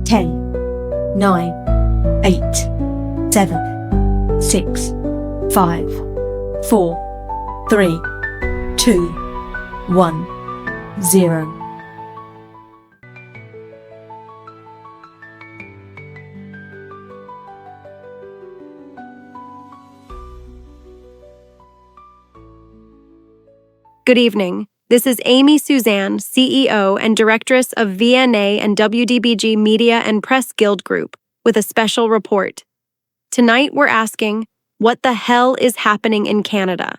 10, 9, 8, 7, 6, 5, 4, 3, 2, 1, 0. Good evening. This is Amy Suzanne, CEO and Directress of VNA and WDBG Media and Press Guild Group, with a special report. Tonight we're asking, what the hell is happening in Canada?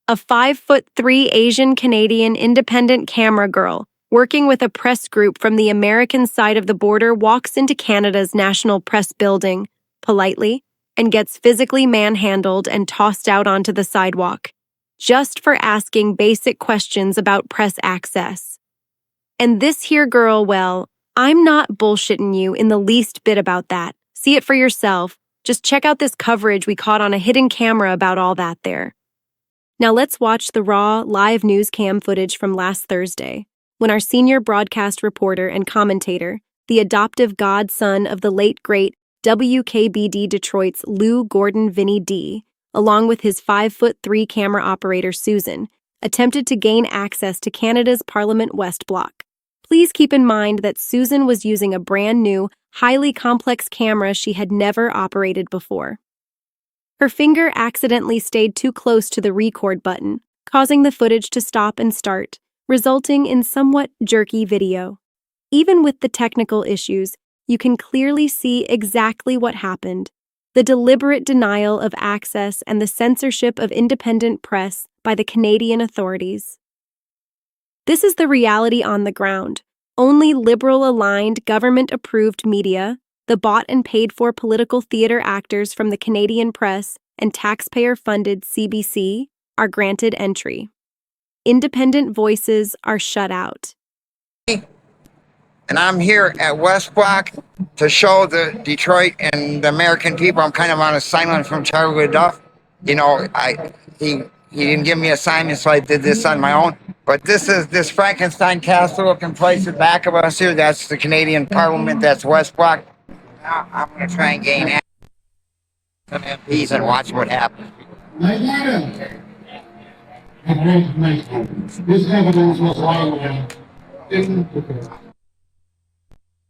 A 5'3" Asian Canadian independent camera girl, working with a press group from the American side of the border, walks into Canada's National Press Building, politely, and gets physically manhandled and tossed out onto the sidewalk, just for asking basic questions about press access. And this here girl, well, I'm not bullshitting you in the least bit about that. See it for yourself. Just check out this coverage we caught on a hidden camera about all that there. Now let's watch the raw, live news cam footage from last Thursday, when our senior broadcast reporter and commentator, the adoptive godson of the late great WKBD Detroit's Lou Gordon Vinny D, along with his 5'3" camera operator Susan, attempted to gain access to Canada's Parliament West Block. Please keep in mind that Susan was using a brand new, highly complex camera she had never operated before. Her finger accidentally stayed too close to the record button, causing the footage to stop and start, resulting in somewhat jerky video. Even with the technical issues, you can clearly see exactly what happened: the deliberate denial of access and the censorship of independent press by the Canadian authorities. This is the reality on the ground. Only liberal-aligned, government-approved media, the bought and paid-for political theater actors from the Canadian press, and taxpayer-funded CBC are granted entry. Independent voices are shut out. And I'm here at West Block to show the Detroit and the American people I'm kind of on assignment from Charlie LeDuff. You know, he didn't give me assignments, so I did this on my own. But this is this Frankenstein castle looking place at the back of us here. That's the Canadian Parliament. That's West Block. Now I'm going to try and gain access to MPs and watch what happens. This evidence was lying.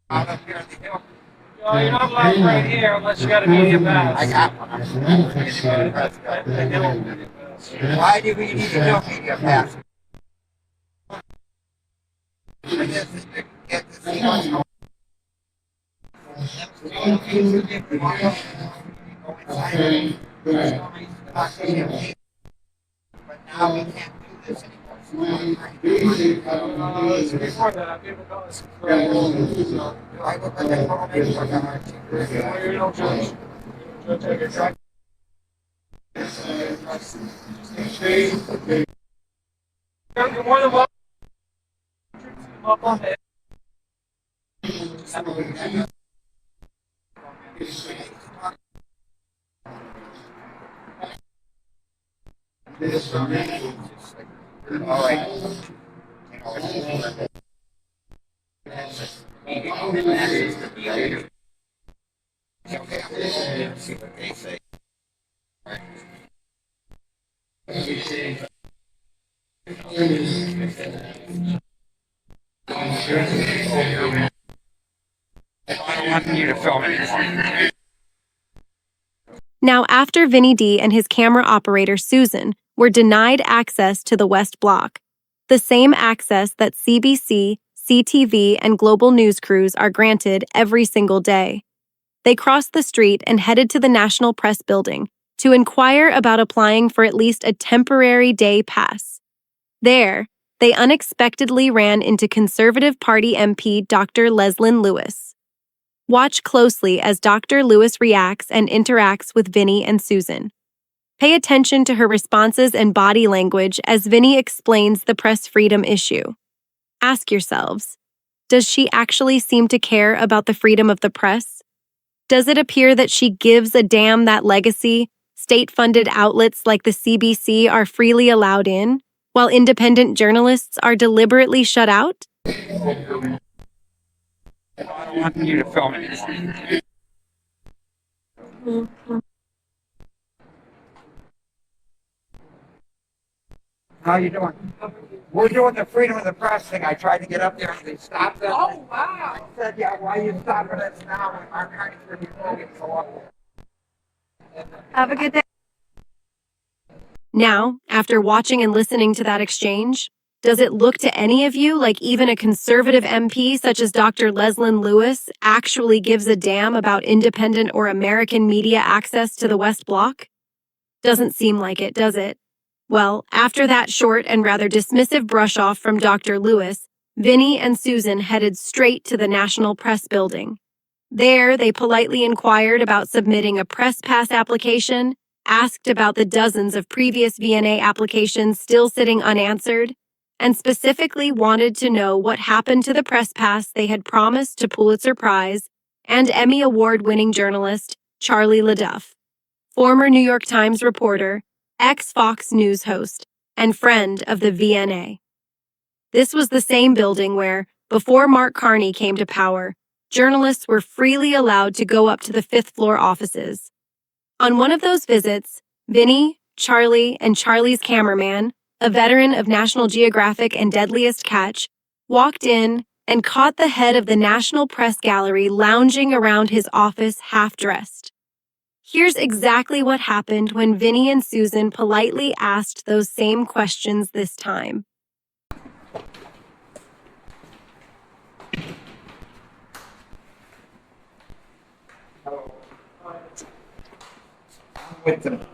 Out up here on the hill. No, you're not allowed right here unless you got a media pass. I got one. Why do we need a media pass? Get to see what's going on. But now we can't do this anymore. Before that, people call us correct. I look like a problem for God. You're no judge. Take a try. You're more than welcome. Up on it. All right. See what they say. I don't want you to film anymore. Now, after Vinny D and his camera operator Susan were denied access to the West Block, the same access that CBC, CTV, and global news crews are granted every single day, they crossed the street and headed to the National Press Building to inquire about applying for at least a temporary day pass. There, they unexpectedly ran into Conservative Party MP Dr. Leslyn Lewis. Watch closely as Dr. Lewis reacts and interacts with Vinny and Susan. Pay attention to her responses and body language as Vinny explains the press freedom issue. Ask yourselves, does she actually seem to care about the freedom of the press? Does it appear that she gives a damn that legacy, state-funded outlets like the CBC are freely allowed in, while independent journalists are deliberately shut out? I don't don't want you to film anymore. How you doing? We're doing the freedom of the press thing. I tried to get up there and they stopped us. Oh, wow. I said, yeah, why are you stopping us now? Our country's going to be moving so up. Have a good day. Now, after watching and listening to that exchange, does it look to any of you like even a conservative MP such as Dr. Leslyn Lewis actually gives a damn about independent or American media access to the West Bloc? Doesn't seem like it, does it? Well, after that short and rather dismissive brush-off from Dr. Lewis, Vinny and Susan headed straight to the National Press Building. There, they politely inquired about submitting a press pass application, asked about the dozens of previous VNA applications still sitting unanswered, and specifically wanted to know what happened to the press pass they had promised to Pulitzer Prize and Emmy Award-winning journalist Charlie LeDuff, former New York Times reporter, ex-Fox News host, and friend of the VNA. This was the same building where, before Mark Carney came to power, journalists were freely allowed to go up to the fifth-floor offices. On one of those visits, Vinny, Charlie, and Charlie's cameraman, a veteran of National Geographic and Deadliest Catch, walked in and caught the head of the National Press Gallery lounging around his office half-dressed. Here's exactly what happened when Vinny and Susan politely asked those same questions this time.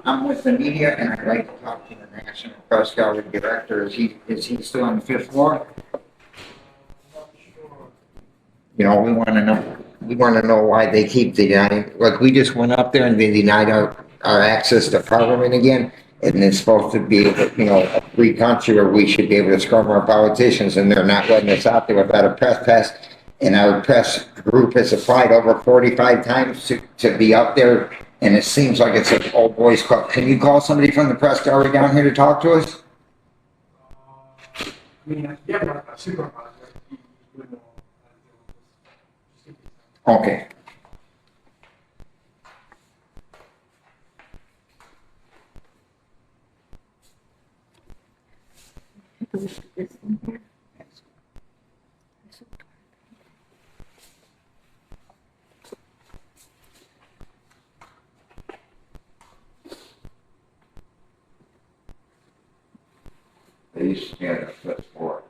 I'm with the media, and I'd like to talk to the National Press Gallery director. Is he still on the fifth floor? You know, we want to know why they keep denying. Like, we just went up there and they denied our access to Parliament again, and it's supposed to be, a free country where we should be able to scrub our politicians, and they're not letting us out there without a press pass. And our press group has applied over 45 times to be up there. And it seems like it's an old boys club. Can you call somebody from the press gallery down here to talk to us? Yeah, a supervisor. Okay. These, yeah, that's four.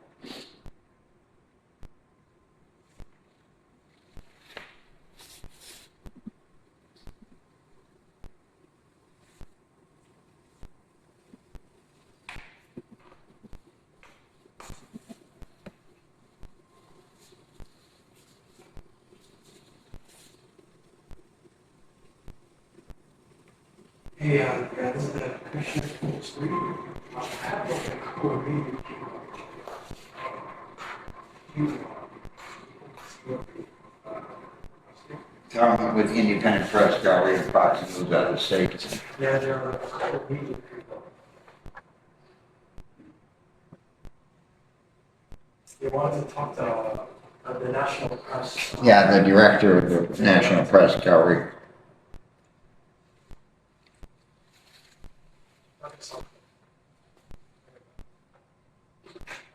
Hey, this is the Commissioner for Street. I have a cool meeting. Tell them with independent press gallery and Fox News out of the States. Yeah, there are a couple meetings. They wanted to talk to the National Press. Yeah, the director of the National Press Gallery.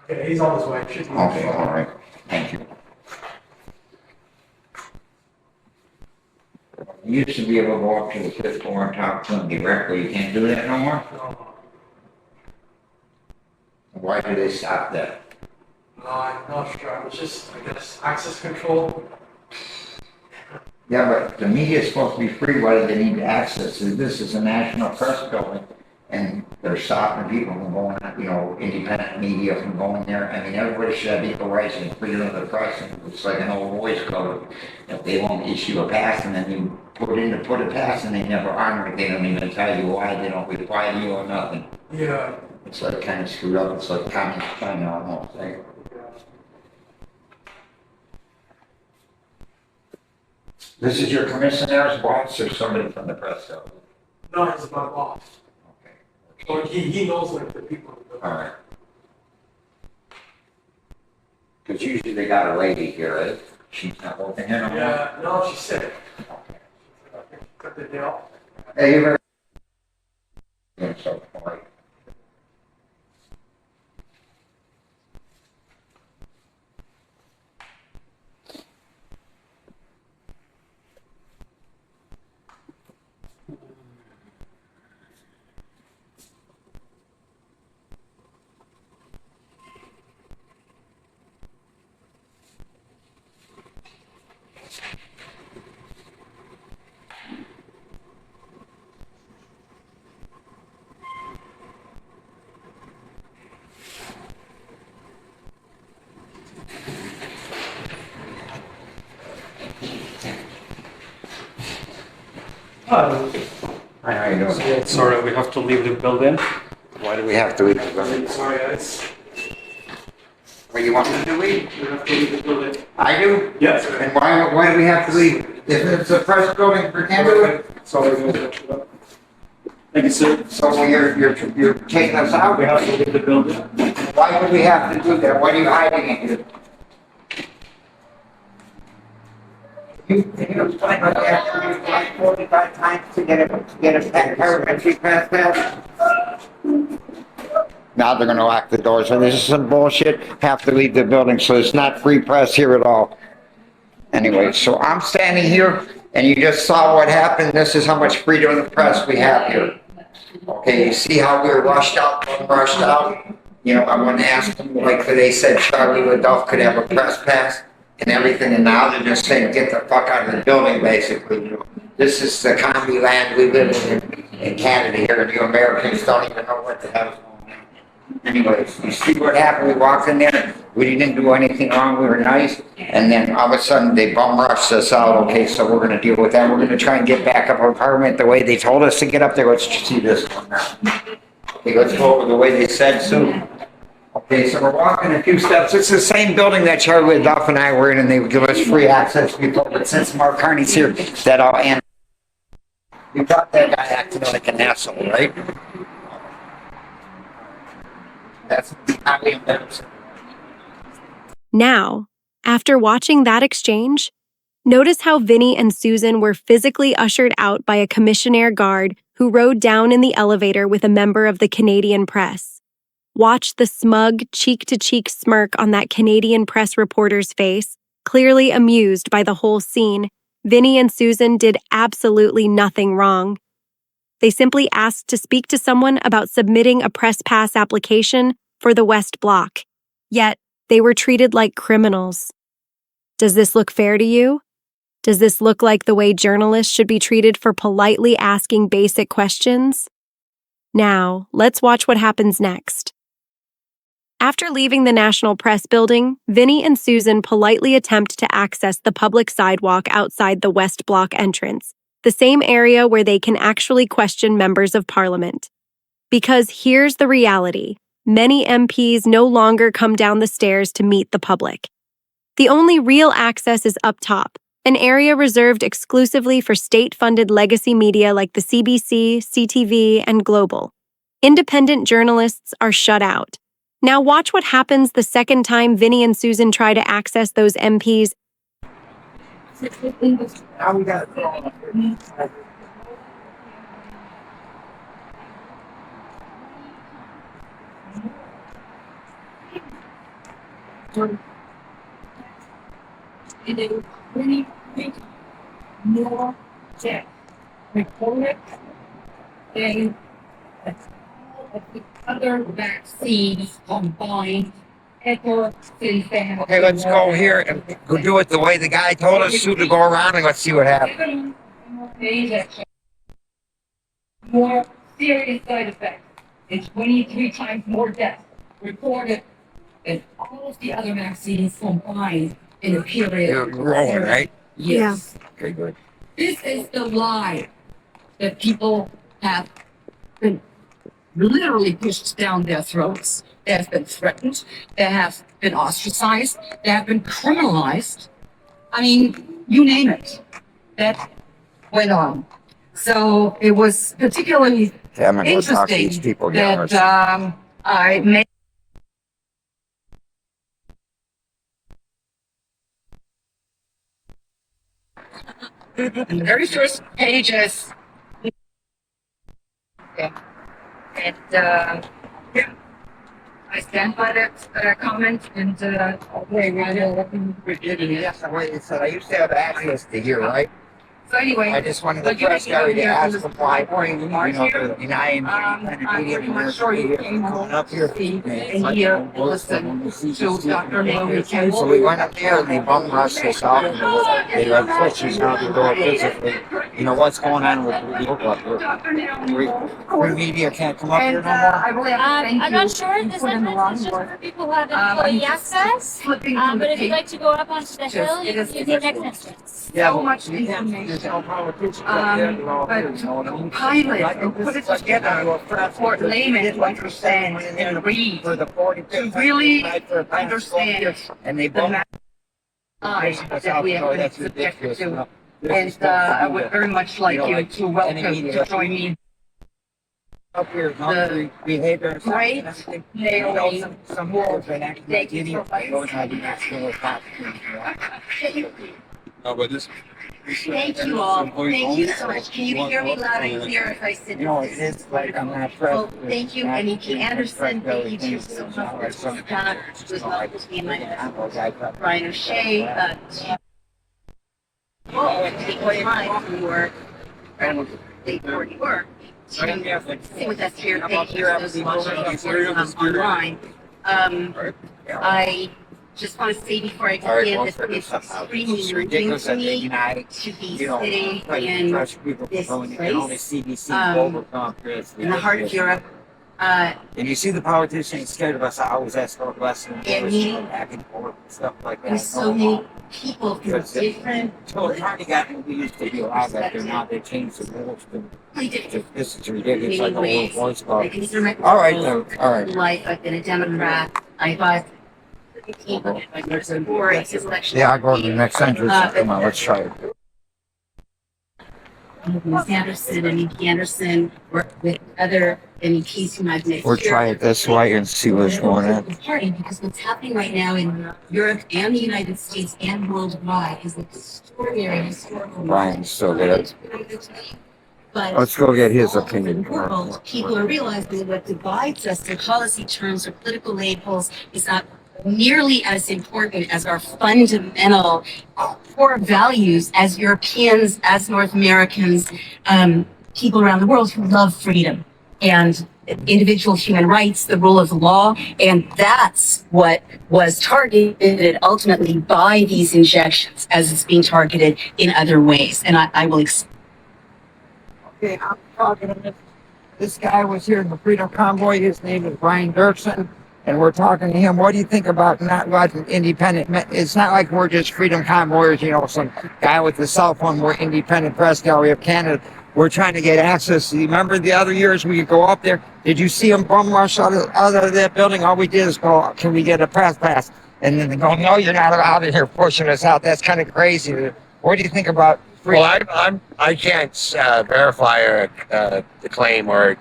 Okay, he's on his way. Should be Okay, all right. Thank you. You used to be able to go up to the fifth floor and talk to them directly. You can't do that no more? Why did they stop that? No, I'm not sure. It was just, I guess, access control. Yeah, but the media is supposed to be free. Why do they need access? This is a national press building, and they're stopping people from going, independent media from going there. I mean, everybody should have equal rights and freedom of the press. And it's like an old boys club. If they won't issue a pass, and then you put a pass, and they never honor it, they don't even tell you why. They don't reply to you or nothing. Yeah. It's like kind of screwed up. It's like communist China almost, right? This is your commissioner's boss or somebody from the press gallery? No, it's my boss. Okay. So he knows like the people. All right. Because usually they got a lady here, right? She's not working in on Yeah, no, she's sick. Cut the deal. Hey, you ever? Yeah, so, all right. Hi, how you doing? Sorry, we have to leave the building. Why do we have to leave the building? Sorry, guys. What, you want me to leave? We have to leave the building. I do? Yes. And why do we have to leave? If it's a press building for Canada? Sorry, thank you, sir. So you're taking us out? We have to leave the building. Why would we have to do that? What are you hiding in here? Can you explain what you have to do like 45 times to get a parliamentary press pass? Now they're gonna lock the doors, so this is some bullshit, have to leave the building, so it's not free press here at all. Anyway, so I'm standing here, and you just saw what happened, this is how much freedom of the press we have here. Okay, you see how we were rushed out? You know, I want to ask them, like they said Charlie LeDuff could have a press pass and everything, and now they're just saying, get the fuck out of the building, basically. You know, this is the commie land we live in Canada here, and you Americans don't even know what the hell's going on. Anyways, you see what happened? We walked in there, we didn't do anything wrong, we were nice, and then all of a sudden they bum rushed us out. Okay, so we're gonna deal with that. We're gonna try and get back up our Parliament the way they told us to get up there. Let's see this one now. Okay, let's go over the way they said so. Okay, so we're walking a few steps. It's the same building that Charlie LeDuff and I were in, and they would give us free access before. But since Mark Carney's here, that all ends. You thought that guy acted like an asshole, right? That's highly embarrassing. Now, after watching that exchange, notice how Vinny and Susan were physically ushered out by a commissionaire guard who rode down in the elevator with a member of the Canadian press. Watch the smug, cheek-to-cheek smirk on that Canadian press reporter's face, clearly amused by the whole scene. Vinny and Susan did absolutely nothing wrong. They simply asked to speak to someone about submitting a press pass application for the West Block. Yet, they were treated like criminals. Does this look fair to you? Does this look like the way journalists should be treated for politely asking basic questions? Now, let's watch what happens next. After leaving the National Press Building, Vinny and Susan politely attempt to access the public sidewalk outside the West Block entrance, the same area where they can actually question members of Parliament. Because here's the reality. Many MPs no longer come down the stairs to meet the public. The only real access is up top, an area reserved exclusively for state-funded legacy media like the CBC, CTV, and Global. Independent journalists are shut out. Now watch what happens the second time Vinny and Susan try to access those MPs. Now we got to It is really big, more check. Report than the other vaccines combined. Okay, let's go here and go do it the way the guy told us to go around, and let's see what happens. More serious side effects and 23 times more deaths reported than all of the other vaccines combined in a period. You're growing, right? Yes. Okay, good. This is the lie that people have been literally pushed down their throats. They have been threatened. They have been ostracized. They have been criminalized. I mean, you name it. That went on. So it was particularly Yeah, I'm gonna go talk to these interesting people. that I made. The very first page is, yeah. And yeah, I stand by that comment and I used to have access to here, right? so anyway. I just wanted the press guy to ask him why, you know, for denying I'm pretty much sure you came going up here. and here listen to Dr. Naomi Campbell. So we went up there and they bum rushed us off and they had pushes out the door physically. You know what's going on with the look up here? Free media can't come up here no more. I really have to thank I'm you. not sure. This entrance is just for people who have employee access. But if you'd like to go up onto the hill, you can use the next entrance. So much information. But pilot and put it together for laymen to understand and read, to really understand And they the both matter that we have been subjected to. And I would very much like you to welcome to join me. up here, the behavior. Right? Naomi, Some more than actually thank you getting so much. those ideas still top. No, but this. Thank you all. Thank you so much. Can you hear me loud and clear if I sit No, in it this? is like I'm not Well, present. thank you, MEP Anderson. Thank you to so much for John, who was welcome to be in my Brian O'Shea, take time for they already work to sit with us here. Thank you to those watching online. I just want to say before I begin, this is extremely moving to me to be sitting in this place in the heart of Europe. And you see the politicians scared of us. I always ask for lessons And meeting back and forth and stuff like that. with so many people from different So it's already got what we used to be allowed back there. Now they changed the rules to this is ridiculous. Like a little voice bar. Like these are my All right, then. All right. life. I've been a Democrat. I've people for his election. Yeah, I'll go to the next sentence. Come on, let's try it. Ms. Anderson and MEP Anderson work with other MEPs whom I've met. We'll try it this way and see what's going on. Important because what's happening right now in Europe and the United States and worldwide is extraordinary historical. Brian's still there. But Let's go get his opinion. in the world, people are realizing what divides us in policy terms or political labels is not nearly as important as our fundamental core values as Europeans, as North Americans, people around the world who love freedom and individual human rights, the rule of law, and that's what was targeted ultimately by these injections as it's being targeted in other ways. And I will Okay, I'm talking to this guy was here in the Freedom Convoy. His name is Brian Dirksen. And we're talking to him. What do you think about not letting independent? It's not like we're just freedom convoyers, you know, some guy with a cell phone. We're independent press gallery of Canada. We're trying to get access. You remember the other years we could go up there? Did you see them bum rush out of that building? All we did is go, can we get a press pass? And then they go, no, you're not allowed in here pushing us out. That's kind of crazy. What do you think about freedom? Well, I can't verify or claim or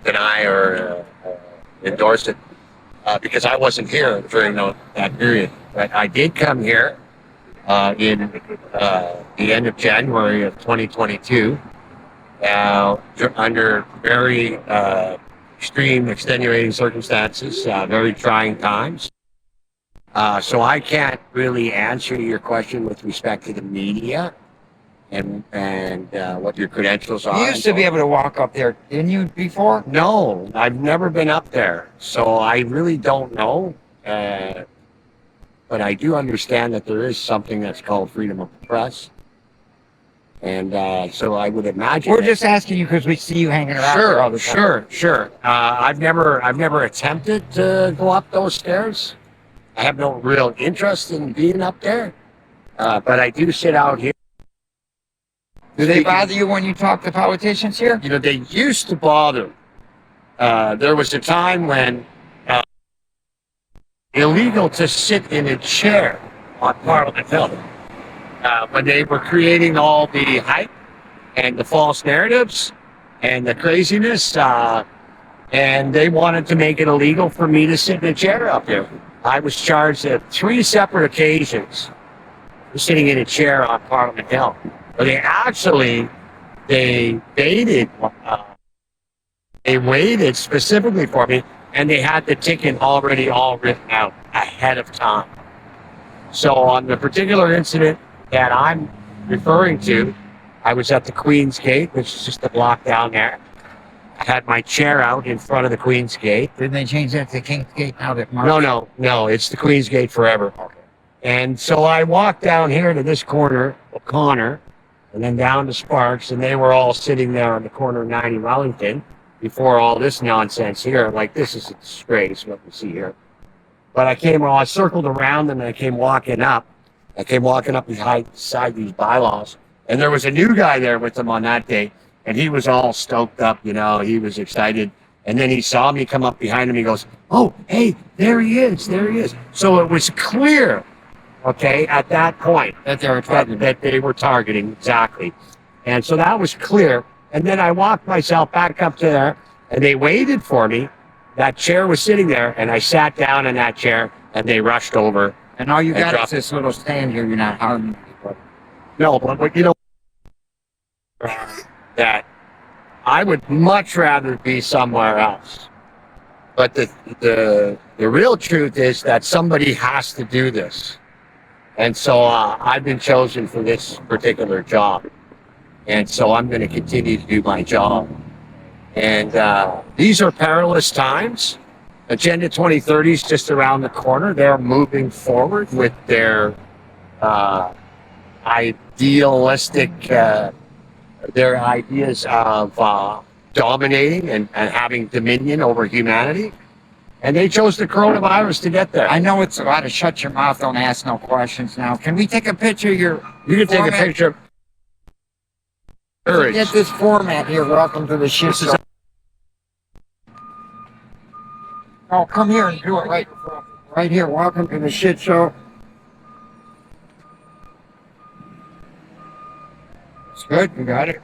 deny or endorse it. Because I wasn't here during that period. But I did come here in the end of January of 2022 under very extreme, extenuating circumstances, very trying times. So I can't really answer your question with respect to the media and what your credentials are. You used to be able to walk up there, didn't you, before? No, I've never been up there, so I really don't know. But I do understand that there is something that's called freedom of the press, and so I would imagine. We're just asking you because we see you hanging around here all the time. Sure. I've never attempted to go up those stairs. I have no real interest in being up there, but I do sit out here. Do they bother you when you talk to politicians here? You know, they used to bother. There was a time when illegal to sit in a chair on Parliament Hill. When they were creating all the hype and the false narratives and the craziness, and they wanted to make it illegal for me to sit in a chair up there. I was charged at 3 separate occasions for sitting in a chair on Parliament Hill. But they waited specifically for me, and they had the ticket already all written out ahead of time. So on the particular incident that I'm referring to, I was at the Queen's Gate, which is just a block down there. I had my chair out in front of the Queen's Gate. Didn't they change that to King's Gate now that March? No, it's the Queen's Gate forever. Okay. And so I walked down here to this corner, O'Connor, and then down to Sparks, and they were all sitting there on the corner of 90 Wellington before all this nonsense here. Like, this is a disgrace what we see here. But I circled around and I came walking up. Beside these bylaws. And there was a new guy there with them on that day. And he was all stoked up, you know, he was excited. And then he saw me come up behind him. He goes, "Oh, hey, there he is. So it was clear, okay, at that point That they were targeting. that they were targeting, exactly. And so that was clear. And then I walked myself back up to there, and they waited for me. That chair was sitting there, and I sat down in that chair, and they rushed over. And all you And got dropped is this little stand here. You're not harming people. No, but you know that I would much rather be somewhere else. But the real truth is that somebody has to do this. And so I've been chosen for this particular job. And so I'm going to continue to do my job. And these are perilous times. Agenda 2030 is just around the corner. They're moving forward with their idealistic, their ideas of dominating and having dominion over humanity. And they chose the coronavirus to get there. I know it's a lot of shut your mouth, don't ask no questions now. Can we take a picture of your You can take a format? picture of courage. Get this format here. Welcome to the shit show. Oh, come here and do it right here. Welcome to the shit show. It's good. You got it.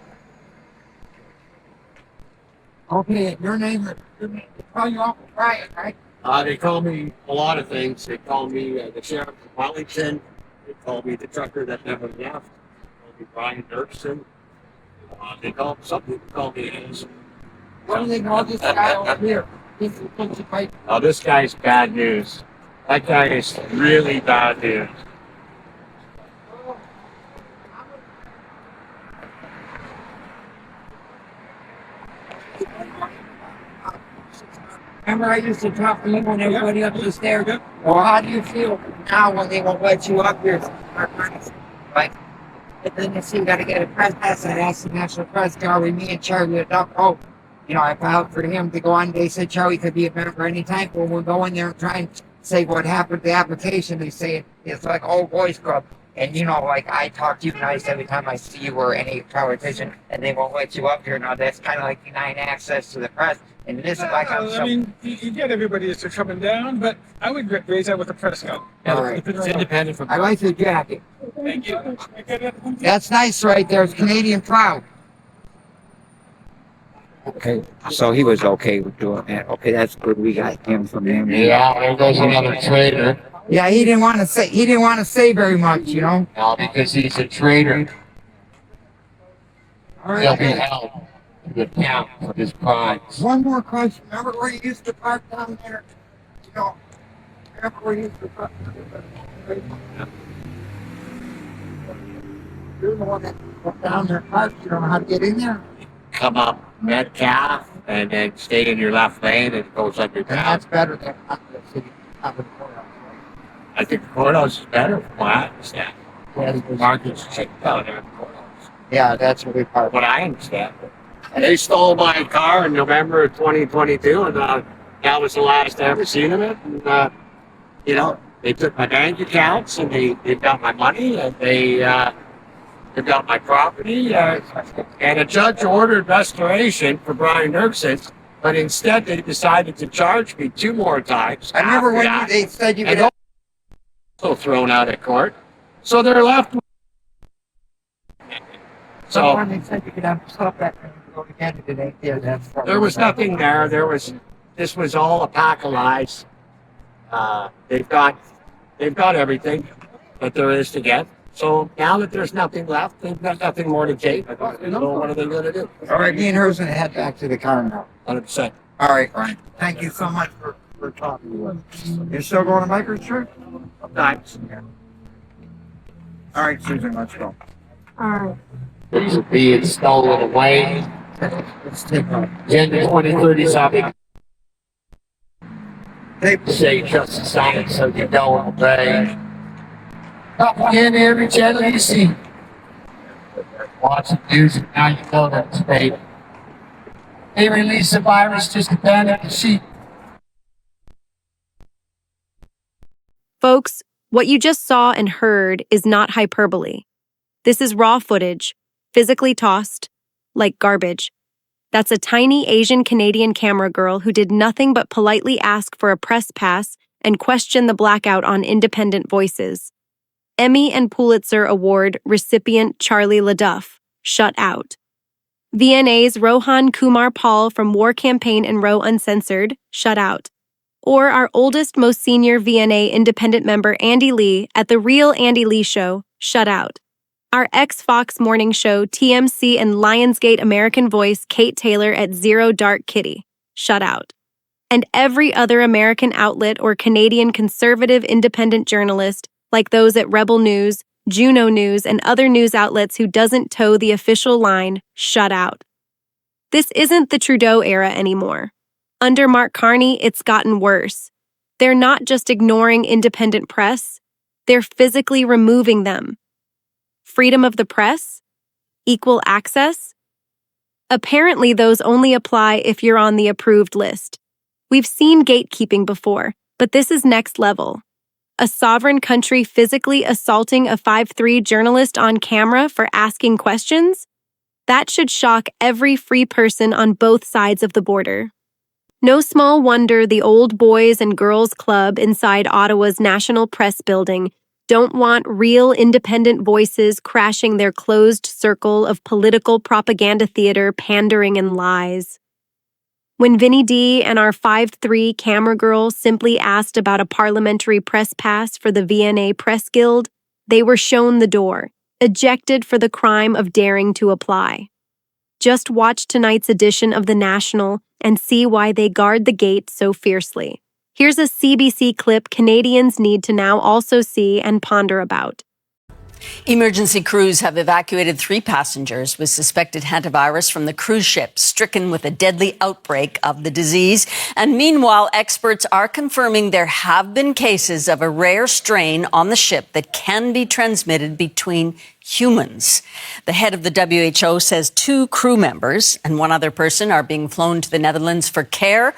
Okay, your name. They call you Uncle Brian, right? They call me a lot of things. They call me the sheriff of Wellington. They call me the trucker that never left. They call me Brian Dirksen. Some people call me Hayes. What do they call this guy over here? He's the picture right. Oh, this guy's bad news. That guy is really bad news. Remember I used to talk to you when everybody up the stairs? Well, how do you feel now when they won't let you up here? Right? And then you see you got to get a press pass and ask the National Press Gallery, me and Charlie LeDuff. Oh, you know, I filed for him to go on. They said Charlie could be a member anytime. When we'll go in there and try and say what happened to the application, they say it's like old boys club. And you know, like I talk to you nice every time I see you or any politician, and they won't let you up here. Now that's kind of like denying access to the press. And it isn't like I'm I mean, you get everybody as they're coming down, but I would raise that with the press gun. All right. If it's independent from I like your jacket. Thank you. That's nice right there. It's Canadian proud. Okay, so he was okay with doing that. Okay, that's good. We got him from him. Yeah, there goes another traitor. Yeah, he didn't want to say very much, you know. Now, because he's a traitor, All he'll be right. held to account for his crimes. One more question. Remember where you used to park down there? You know, remember where you used to park? You're the one that went down there parked. You don't know how to get in there. Come up Metcalf and then stay in your left lane and it goes under And down. that's better than not the city. Not the courthouse. I think the courthouse is better from what I understand. Yeah, The market's checked out there at the courthouse. yeah, that's where we park. What I understand. They stole my car in November of 2022 and that was the last I ever seen of it. And, you know, they took my bank accounts and they got my money and they got my property. And a judge ordered restoration for Brian Dirksen, but instead they decided to charge me 2 more times. I remember when after that. they said you could And have. also thrown out of court. So they're left with. So Someone they said you could have stuff that when you go to Canada today. Yeah, that's. there was nothing there. This was all a pack of lies. They've got everything that there is to get. So now that there's nothing left, they've got nothing more to take. So what are they going to do? All right, me and her's gonna head back to the car now. 100%. All right, Ryan. Thank you so much for talking to us. You're still going to Micro's church? Nice. All right, Susan, let's go. These are being stolen away. Let's take off. Agenda 2030 something. Hey, Say just a second so you don't obey. Up again every channel you see. Watch the news and now you know that it's fake. They release the virus just to panic the sheep. Folks, what you just saw and heard is not hyperbole. This is raw footage, physically tossed, like garbage. That's a tiny Asian Canadian camera girl who did nothing but politely ask for a press pass and question the blackout on independent voices. Emmy and Pulitzer Award recipient Charlie LeDuff, shut out. VNA's Rohan Kumar Pall from War Campaign and Row Uncensored, shut out. Or our oldest, most senior VNA independent member andylee at The Real Andy Show, shut out. Our ex-Fox morning show TMC and Lionsgate American voice Kate Taylor at Zero Dark Kitty, shut out. And every other American outlet or Canadian conservative independent journalist, like those at Rebel News, Juno News, and other news outlets who doesn't toe the official line, shut out. This isn't the Trudeau era anymore. Under Mark Carney, it's gotten worse. They're not just ignoring independent press, they're physically removing them. Freedom of the press? Equal access? Apparently, those only apply if you're on the approved list. We've seen gatekeeping before, but this is next level. A sovereign country physically assaulting a 5'3" journalist on camera for asking questions? That should shock every free person on both sides of the border. No small wonder the old boys and girls club inside Ottawa's National Press Building don't want real independent voices crashing their closed circle of political propaganda theater, pandering, and lies. When Vinnie D and our 5'3" camera girl simply asked about a parliamentary press pass for the VNA Press Guild, they were shown the door, ejected for the crime of daring to apply. Just watch tonight's edition of The National and see why they guard the gate so fiercely. Here's a CBC clip Canadians need to now also see and ponder about. Emergency crews have evacuated 3 passengers with suspected hantavirus from the cruise ship, stricken with a deadly outbreak of the disease. And meanwhile, experts are confirming there have been cases of a rare strain on the ship that can be transmitted between humans. The head of the WHO says 2 crew members and 1 other person are being flown to the Netherlands for care.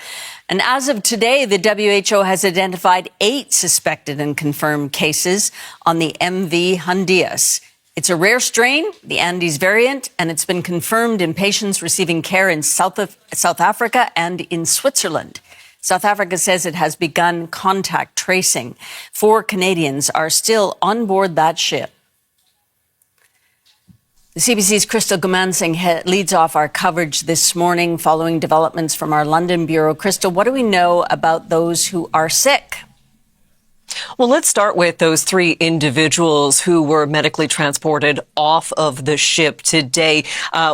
And as of today, the WHO has identified 8 suspected and confirmed cases on the MV Hondias. It's a rare strain, the Andes variant, and it's been confirmed in patients receiving care in South Africa and in Switzerland. South Africa says it has begun contact tracing. 4 Canadians are still on board that ship. The CBC's Crystal Gumansing leads off our coverage this morning following developments from our London bureau. Crystal, what do we know about those who are sick? Well, let's start with those 3 individuals who were medically transported off of the ship today.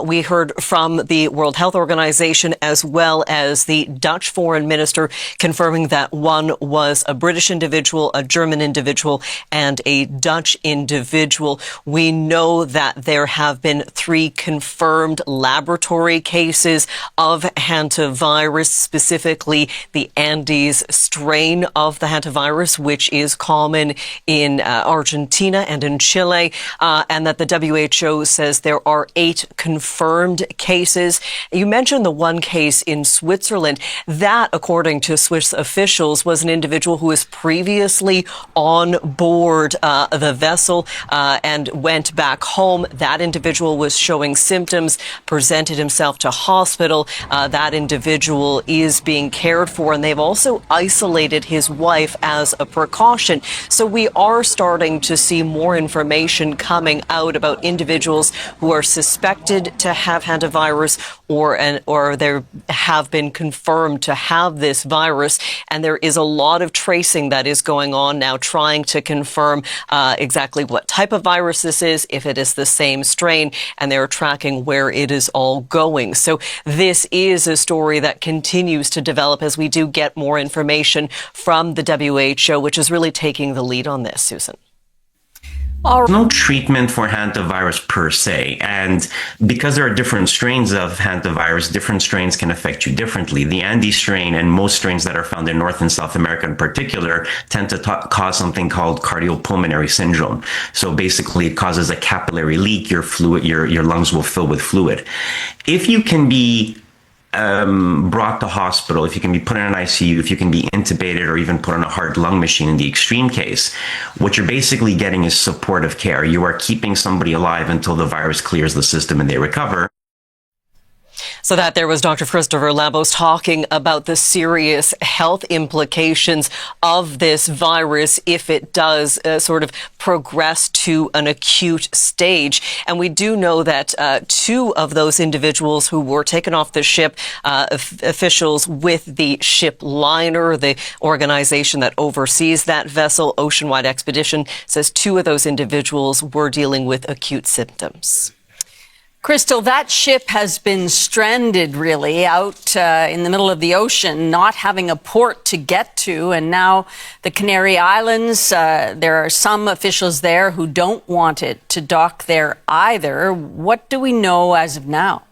We heard from the World Health Organization as well as the Dutch foreign minister confirming that 1 was a British individual, a German individual, and a Dutch individual. We know that there have been 3 confirmed laboratory cases of hantavirus, specifically the Andes strain of the hantavirus, which is common in Argentina and in Chile, and that the WHO says there are 8 confirmed cases. You mentioned the 1 case in Switzerland. That, according to Swiss officials, was an individual who was previously on board the vessel and went back home. That individual was showing symptoms, presented himself to hospital. That individual is being cared for, and they've also isolated his wife as a precaution. So we are starting to see more information coming out about individuals who are suspected to have hantavirus or there have been confirmed to have this virus. And there is a lot of tracing that is going on now, trying to confirm exactly what type of virus this is, if it is the same strain, and they're tracking where it is all going. So this is a story that continues to develop as we do get more information from the WHO, which is really taking the lead on this, Susan. No treatment for hantavirus per se, and because there are different strains of hantavirus, different strains can affect you differently. The Andy strain and most strains that are found in North and South America in particular tend to cause something called cardiopulmonary syndrome. So basically it causes a capillary leak. Your lungs will fill with fluid. If you can be brought to hospital, if you can be put in an ICU, if you can be intubated or even put on a heart-lung machine in the extreme case, what you're basically getting is supportive care. You are keeping somebody alive until the virus clears the system and they recover. So that there was Dr. Christopher Lambos talking about the serious health implications of this virus if it does sort of progress to an acute stage. And we do know that two of those individuals who were taken off the ship, officials with the ship liner, the organization that oversees that vessel, Oceanwide Expedition, says two of those individuals were dealing with acute symptoms. Crystal, that ship has been stranded really out in the middle of the ocean, not having a port to get to. And now the Canary Islands, there are some officials there who don't want it to dock there either. What do we know as of now?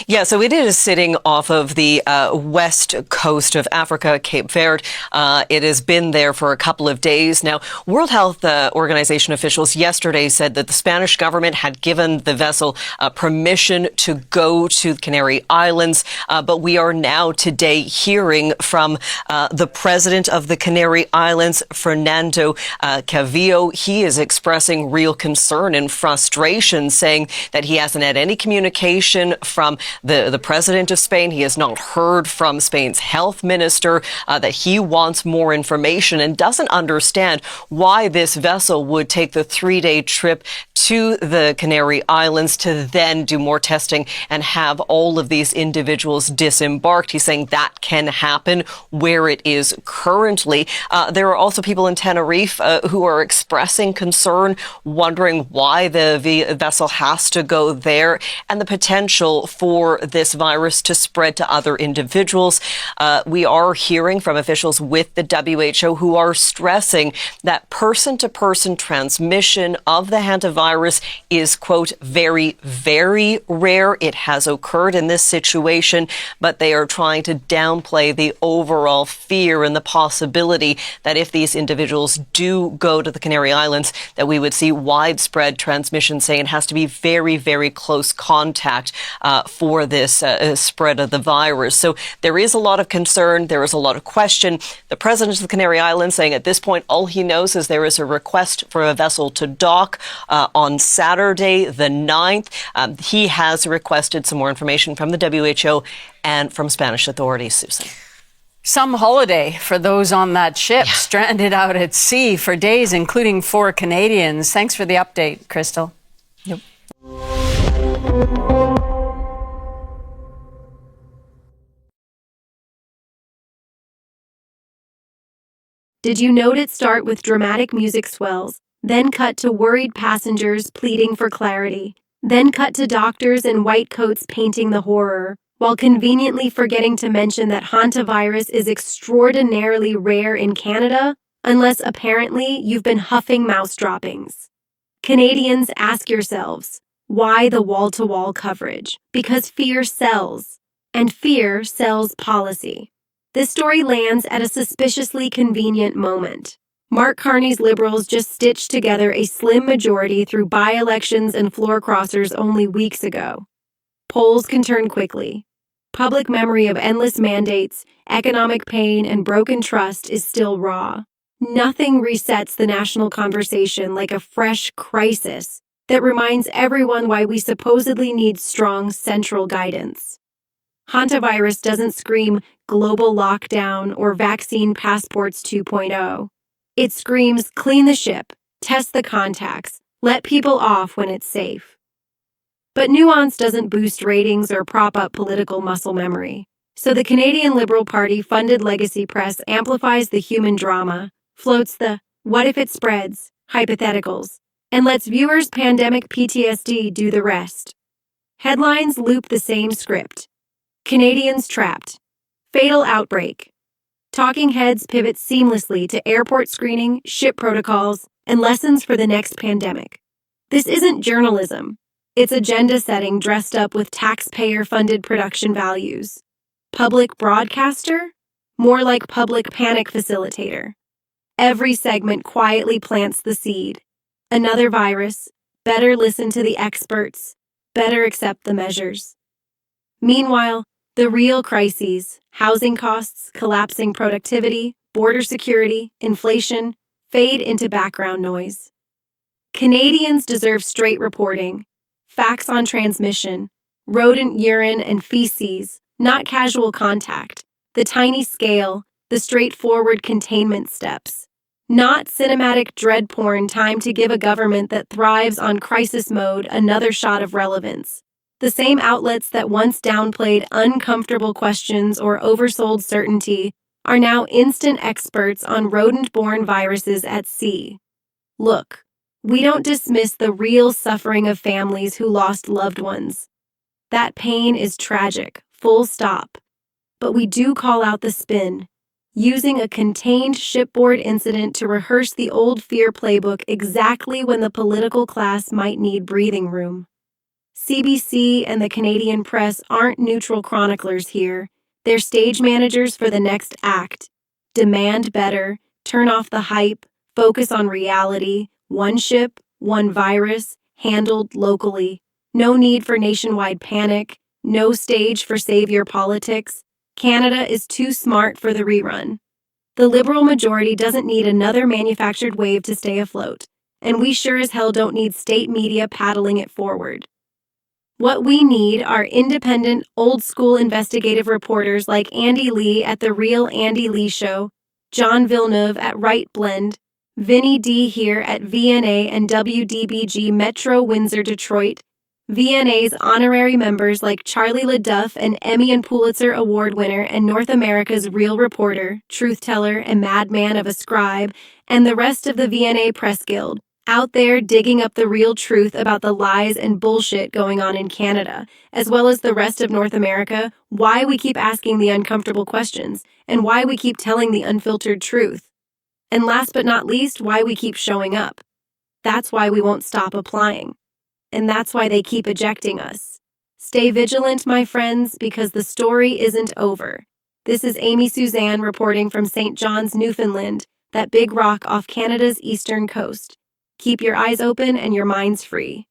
Yeah, so it is sitting off of the west coast of Africa, Cape Verde. It has been there for a couple of days now. World Health Organization officials yesterday said that the Spanish government had given the vessel permission to go to the Canary Islands. But we are now today hearing from the president of the Canary Islands, Fernando Cavillo. He is expressing real concern and frustration, saying that he hasn't had any communication from the president of Spain. He has not heard from Spain's health minister, that he wants more information and doesn't understand why this vessel would take the 3-day trip to the Canary Islands to then do more testing and have all of these individuals disembarked. He's saying that can happen where it is currently. There are also people in Tenerife who are expressing concern, wondering why the vessel has to go there and the potential for this virus to spread to other individuals. We are hearing from officials with the WHO who are stressing that person-to-person transmission of the hantavirus is, quote, very, very rare. It has occurred in this situation, but they are trying to downplay the overall fear and the possibility that if these individuals do go to the Canary Islands, that we would see widespread transmission, saying it has to be very, very close contact for this spread of the virus. So there is a lot of concern. There is a lot of question. The president of the Canary Islands saying at this point, all he knows is there is a request for a vessel to dock on Saturday, the 9th. He has requested some more information from the WHO and from Spanish authorities, Susan. Some holiday for those on that ship, stranded out at sea for days, including 4 Canadians. Thanks for the update, Crystal. Yep. Did you note it start with dramatic music swells, then cut to worried passengers pleading for clarity, then cut to doctors in white coats painting the horror, while conveniently forgetting to mention that hantavirus is extraordinarily rare in Canada, unless apparently you've been huffing mouse droppings? Canadians, ask yourselves, why the wall-to-wall coverage? Because fear sells, and fear sells policy. This story lands at a suspiciously convenient moment. Mark Carney's Liberals just stitched together a slim majority through by-elections and floor crossers only weeks ago. Polls can turn quickly. Public memory of endless mandates, economic pain, and broken trust is still raw. Nothing resets the national conversation like a fresh crisis that reminds everyone why we supposedly need strong central guidance. Hantavirus doesn't scream global lockdown or vaccine passports 2.0. It screams clean the ship, test the contacts, let people off when it's safe. But nuance doesn't boost ratings or prop up political muscle memory. So the Canadian Liberal Party-funded Legacy Press amplifies the human drama, floats the "what if it spreads" hypotheticals, and lets viewers' pandemic PTSD do the rest. Headlines loop the same script. Canadians trapped. Fatal outbreak. Talking heads pivot seamlessly to airport screening, ship protocols, and lessons for the next pandemic. This isn't journalism. It's agenda setting dressed up with taxpayer-funded production values. Public broadcaster? More like public panic facilitator. Every segment quietly plants the seed. Another virus. Better listen to the experts. Better accept the measures. Meanwhile, the real crises, housing costs, collapsing productivity, border security, inflation, fade into background noise. Canadians deserve straight reporting, facts on transmission, rodent urine and feces, not casual contact, the tiny scale, the straightforward containment steps. Not cinematic dread porn time to give a government that thrives on crisis mode another shot of relevance. The same outlets that once downplayed uncomfortable questions or oversold certainty are now instant experts on rodent-borne viruses at sea. Look, we don't dismiss the real suffering of families who lost loved ones. That pain is tragic, full stop. But we do call out the spin, using a contained shipboard incident to rehearse the old fear playbook exactly when the political class might need breathing room. CBC and the Canadian press aren't neutral chroniclers here. They're stage managers for the next act. Demand better, turn off the hype, focus on reality, one ship, one virus, handled locally. No need for nationwide panic, no stage for savior politics. Canada is too smart for the rerun. The Liberal majority doesn't need another manufactured wave to stay afloat, and we sure as hell don't need state media paddling it forward. What we need are independent, old-school investigative reporters like Andy at The Real Andy Lee Show, John Villeneuve at Right Blend, Vinny D here at VNA and WDBG Metro Windsor Detroit, VNA's honorary members like Charlie LeDuff, an Emmy and Pulitzer Award winner and North America's real reporter, truth teller, and madman of a scribe, and the rest of the VNA Press Guild, out there digging up the real truth about the lies and bullshit going on in Canada, as well as the rest of North America, why we keep asking the uncomfortable questions, and why we keep telling the unfiltered truth. And last but not least, why we keep showing up. That's why we won't stop applying. And that's why they keep ejecting us. Stay vigilant, my friends, because the story isn't over. This is Amy Suzanne reporting from St. John's, Newfoundland, that big rock off Canada's eastern coast. Keep your eyes open and your minds free.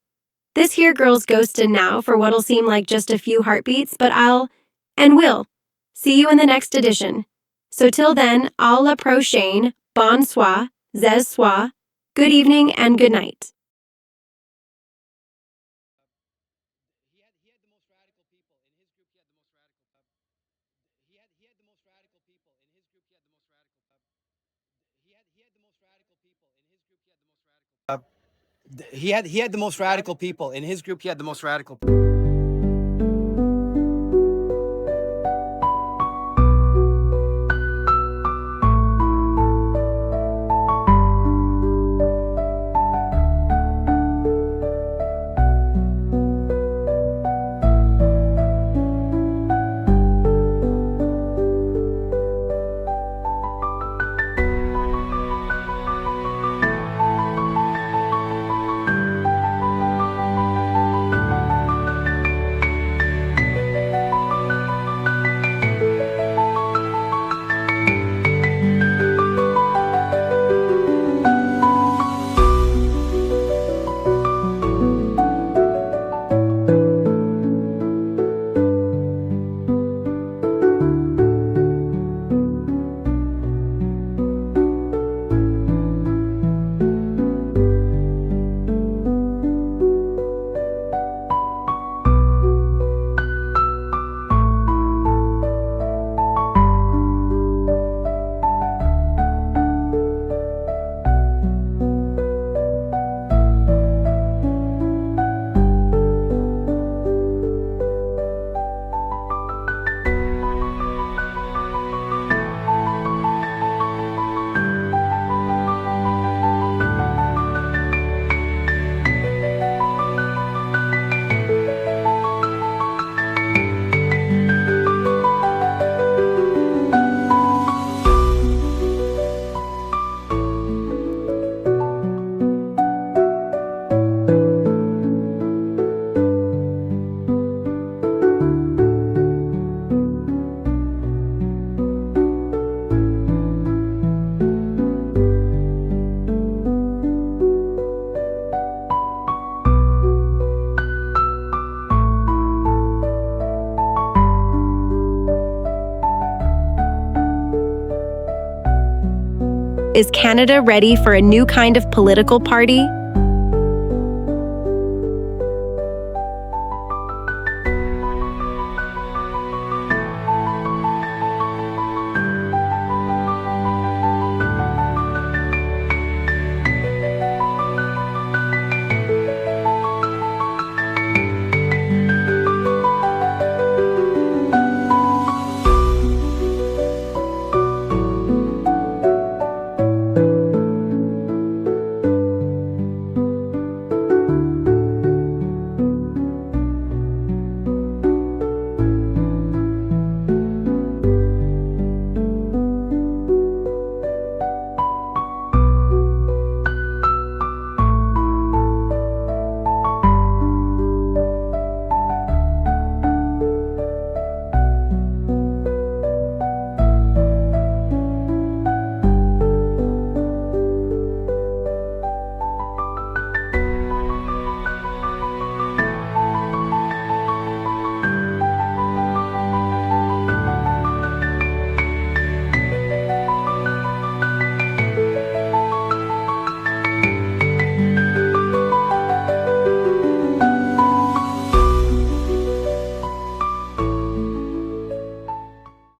This here girl's ghosted now for what'll seem like just a few heartbeats, but I'll, and will, see you in the next edition. So till then, à la prochaine, bonsoir, zez soir, good evening and good night. He had the most radical people in his group. He had the most radical. Is Canada ready for a new kind of political party?